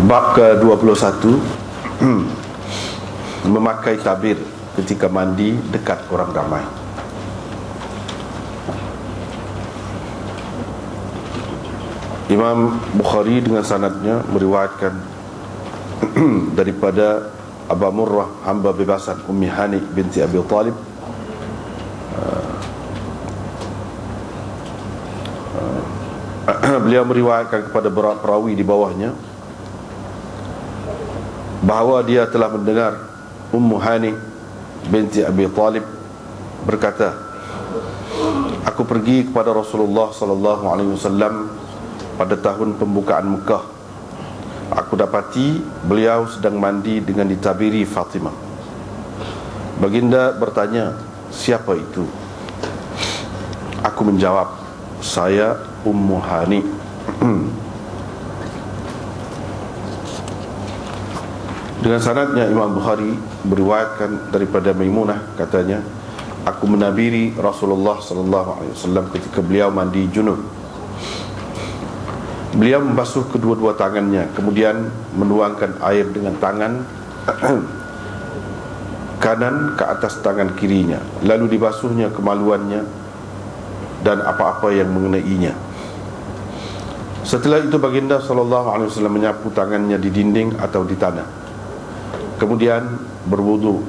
Bab ke-21 memakai tabir ketika mandi dekat orang ramai. Imam Bukhari dengan sanadnya meriwayatkan daripada Aba Murrah, hamba bebasan Ummi Hani binti Abi Talib, beliau meriwayatkan kepada beberapa perawi di bawahnya bahawa dia telah mendengar Ummu Hani binti Abi Talib berkata, aku pergi kepada Rasulullah sallallahu alaihi wasallam pada tahun pembukaan Mekah. Aku dapati beliau sedang mandi dengan ditabiri Fatimah. Baginda bertanya, siapa itu? Aku menjawab, saya Ummu Hani. Dengan sanadnya Imam Bukhari beriwayatkan daripada Maimunah, katanya, aku menabiri Rasulullah sallallahu alaihi wasallam ketika beliau mandi junub. Beliau membasuh kedua-dua tangannya, kemudian menuangkan air dengan tangan kanan ke atas tangan kirinya, lalu dibasuhnya kemaluannya dan apa-apa yang mengenainya. Setelah itu baginda sallallahu alaihi wasallam menyapu tangannya di dinding atau di tanah, kemudian berwudu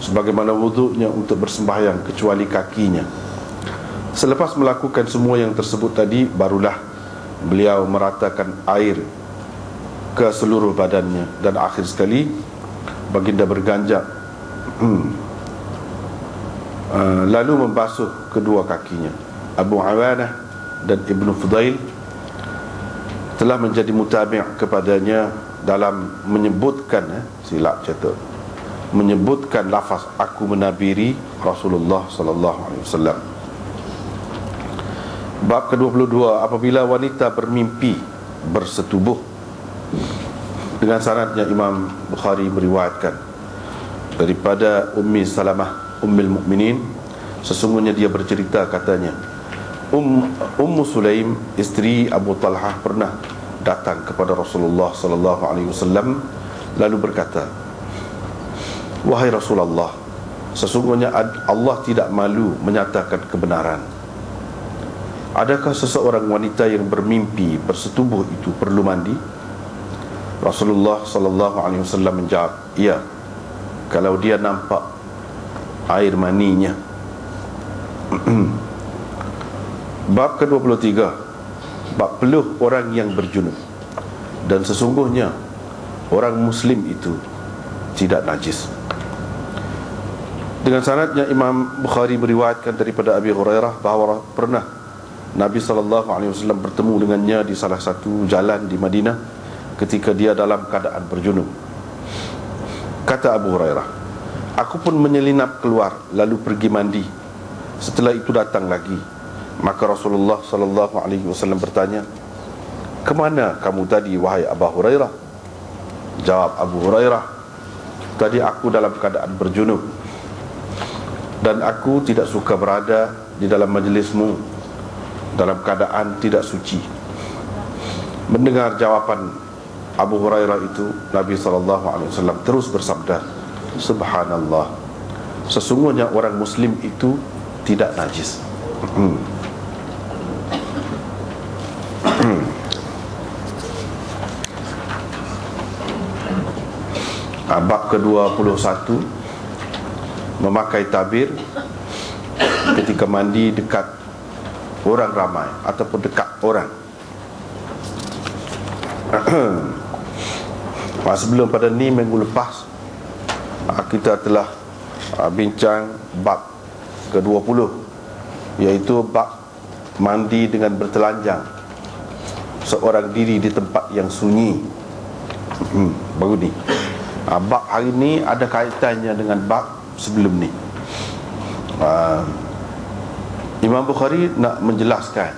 sebagaimana wudunya untuk bersembahyang kecuali kakinya. Selepas melakukan semua yang tersebut tadi, barulah beliau meratakan air ke seluruh badannya, dan akhir sekali baginda berganjak lalu membasuh kedua kakinya. Abu Awanah dan Ibnu Fudail telah menjadi mutabi' kepadanya dalam menyebutkan menyebutkan lafaz aku menabiri Rasulullah sallallahu alaihi wasallam. Bab ke-22, apabila wanita bermimpi bersetubuh. Dengan sanadnya Imam Bukhari meriwayatkan daripada Ummi Salamah Ummul Mukminin, sesungguhnya dia bercerita, katanya, Ummu Sulaim, isteri Abu Talhah, pernah datang kepada Rasulullah sallallahu alaihi wasallam lalu berkata, wahai Rasulullah, sesungguhnya Allah tidak malu menyatakan kebenaran. Adakah seseorang wanita yang bermimpi bersetubuh itu perlu mandi? Rasulullah sallallahu alaihi wasallam menjawab, ya, kalau dia nampak air maninya. Bab ke-23, bab peluh orang yang berjunub. Dan sesungguhnya orang muslim itu tidak najis. Dengan sanadnya Imam Bukhari meriwayatkan daripada Abi Hurairah bahawa pernah Nabi SAW bertemu dengannya di salah satu jalan di Madinah ketika dia dalam keadaan berjunub. Kata Abu Hurairah, aku pun menyelinap keluar lalu pergi mandi. Setelah itu datang lagi. Maka Rasulullah SAW bertanya, kemana kamu tadi wahai Abu Hurairah? Jawab Abu Hurairah, tadi aku dalam keadaan berjunub dan aku tidak suka berada di dalam majlismu dalam keadaan tidak suci. Mendengar jawapan Abu Hurairah itu, Nabi SAW terus bersabda, subhanallah, sesungguhnya orang muslim itu tidak najis. Bab ke-21 memakai tabir ketika mandi dekat orang ramai ataupun dekat orang. Sebelum pada ni, minggu lepas kita telah bincang bab ke-20, iaitu bab mandi dengan bertelanjang seorang diri di tempat yang sunyi. Baru ni bab hari ni ada kaitannya dengan bab sebelum ni. Imam Bukhari nak menjelaskan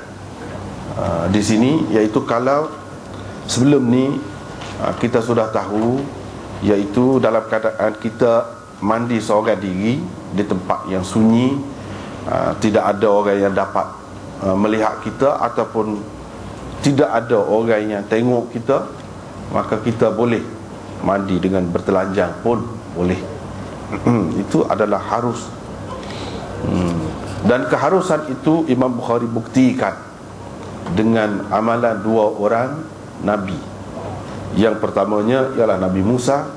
di sini, iaitu kalau sebelum ni kita sudah tahu, iaitu dalam keadaan kita mandi seorang diri di tempat yang sunyi, tidak ada orang yang dapat melihat kita ataupun tidak ada orang yang tengok kita, maka kita boleh mandi dengan bertelanjang pun boleh. Itu adalah harus. Dan keharusan itu Imam Bukhari buktikan dengan amalan dua orang Nabi. Yang pertamanya ialah Nabi Musa,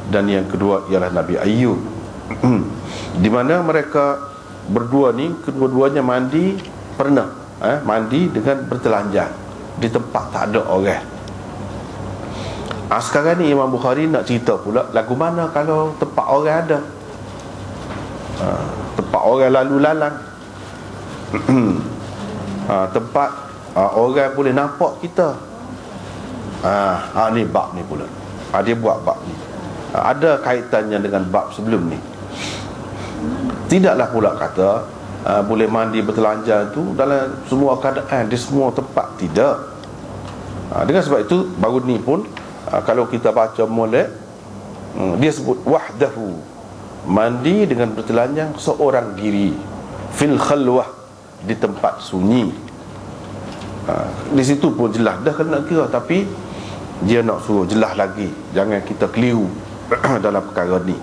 dan yang kedua ialah Nabi Ayub. Di mana mereka berdua ni, kedua-duanya mandi pernah mandi dengan bertelanjang di tempat tak ada orang. Sekarang ni Imam Bukhari nak cerita pula lagu mana kalau tempat orang ada. Tempat orang lalu lalang. Tempat orang boleh nampak kita. Ni bab ni pula. Dia buat bab ni. Ada kaitannya dengan bab sebelum ni. Tidaklah pula kata boleh mandi bertelanjang tu dalam semua keadaan, di semua tempat. Tidak. Dengan sebab itu baru ni pun kalau kita baca molek, dia sebut wahdahu, mandi dengan bertelanjang seorang diri, fil khalwah, di tempat sunyi. Di situ pun jelas dah kena kira, tapi dia nak suruh jelas lagi, jangan kita keliru dalam perkara ni.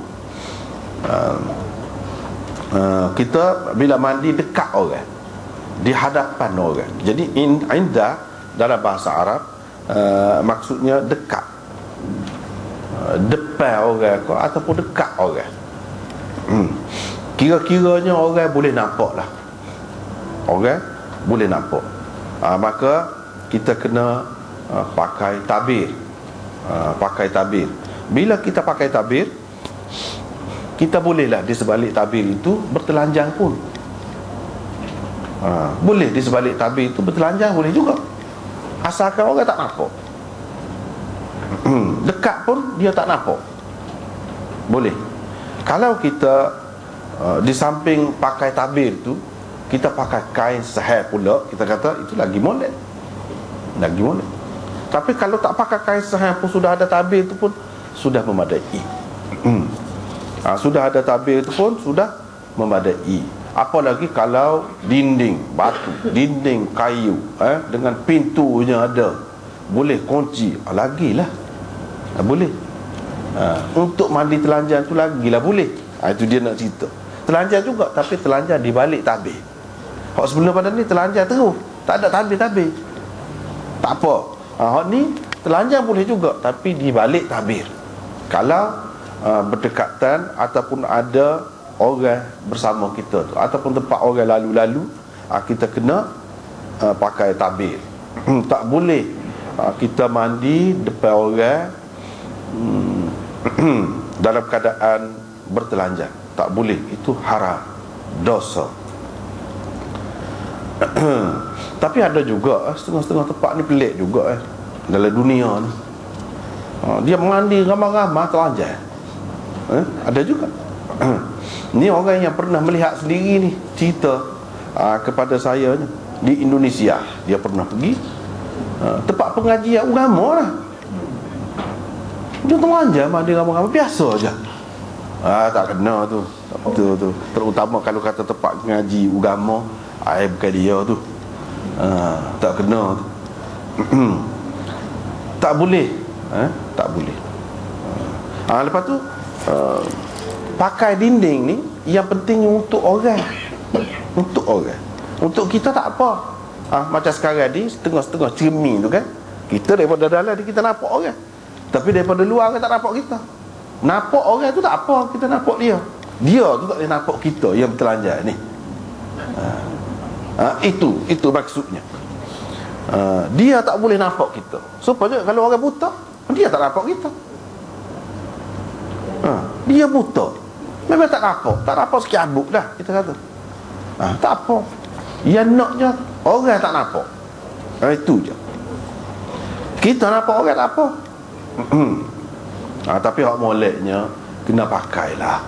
Kita bila mandi dekat orang, di hadapan orang. Jadi inda dalam bahasa Arab maksudnya dekat, depan orang kau ataupun dekat orang. Kira-kiranya orang boleh nampak lah. Orang boleh nampak. Maka kita kena pakai tabir. Pakai tabir. Bila kita pakai tabir, kita bolehlah di sebalik tabir itu bertelanjang pun. Boleh di sebalik tabir itu bertelanjang, boleh juga, asalkan orang tak nampak. Dekat pun dia tak nampak, boleh. Kalau kita di samping pakai tabir tu, kita pakai kain sahih pula, kita kata itu lagi molek. Lagi molek. Tapi kalau tak pakai kain sahih pun, sudah ada tabir itu pun sudah memadai. Sudah ada tabir itu pun sudah memadai. Apalagi kalau dinding batu, dinding kayu, dengan pintunya ada, boleh kunci, lagilah boleh. Untuk mandi telanjang tu lagilah boleh. Itu dia nak cerita. Telanjang juga, tapi telanjang di balik tabir. Hak sebelum pada ni telanjang terus, tak ada tabir-tabir, tak apa. Hak ni telanjang boleh juga, tapi di balik tabir. Kalau berdekatan ataupun ada orang bersama kita tu, ataupun tempat orang lalu-lalu, kita kena pakai tabir. Tak boleh kita mandi depan orang dalam keadaan bertelanjang. Tak boleh, itu haram, dosa. Tapi ada juga setengah-setengah tempat ni pelik juga dalam dunia ni. Dia mandi ramai-ramai telanjang. Ada juga. Ni orang yang pernah melihat sendiri ni cerita kepada saya ni, di Indonesia. Dia pernah pergi tempat pengajian agama lah. Dia telanjang mandi ramai-ramai, biasa je. Tak kena tu. Tu. Terutama kalau kata tempat ngaji agama, bukan dia tu. Tak kena tu. Tak boleh. Tak boleh. Lepas tu pakai dinding ni yang penting untuk orang. Untuk orang. Untuk kita tak apa. Macam sekarang ni setengah-setengah cermin tu kan, kita daripada dalam ni kita nampak orang, tapi daripada luar orang tak nampak kita. Nampak orang tu tak apa, kita nampak dia. Dia tu tak boleh nampak kita yang bertelanjang ni. Itu maksudnya. Dia tak boleh nampak kita. Supaya kalau orang buta, dia tak nampak kita. Dia buta, memang tak nampak sekiabuk dah, kita kata. Tak apa. Yang naknya orang tak nampak. Itu je. Kita nampak orang tak apa. Tapi hak moleknya kena pakailah.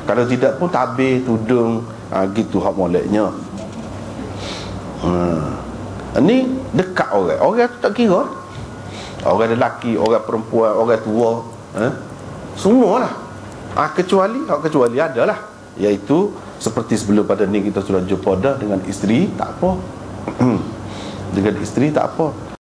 Kalau tidak pun tabir, tudung, gitu hak moleknya. Ni dekat orang. Orang tu tak kira. Orang lelaki, orang perempuan, orang tua, semualah. Kecuali adalah, iaitu seperti sebelum pada ni kita sudah jumpa dah dengan isteri, tak apa. Dengan isteri tak apa.